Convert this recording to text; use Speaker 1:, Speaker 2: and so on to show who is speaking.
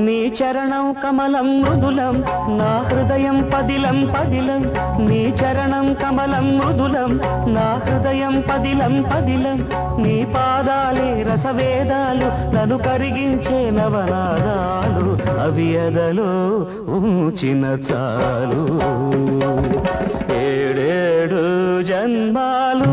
Speaker 1: నీ చరణం కమలం మృదులం నా హృదయం పదిలం పదిలం నీ చరణం కమలం మృదులం నా హృదయం పదిలం పదిలం నీ పాదాలే రసవేదాలు నన్ను కరిగించే నవనాదాలు అవి ఎదలో ఉంచిన చాలు ఏడేడు జన్మాలు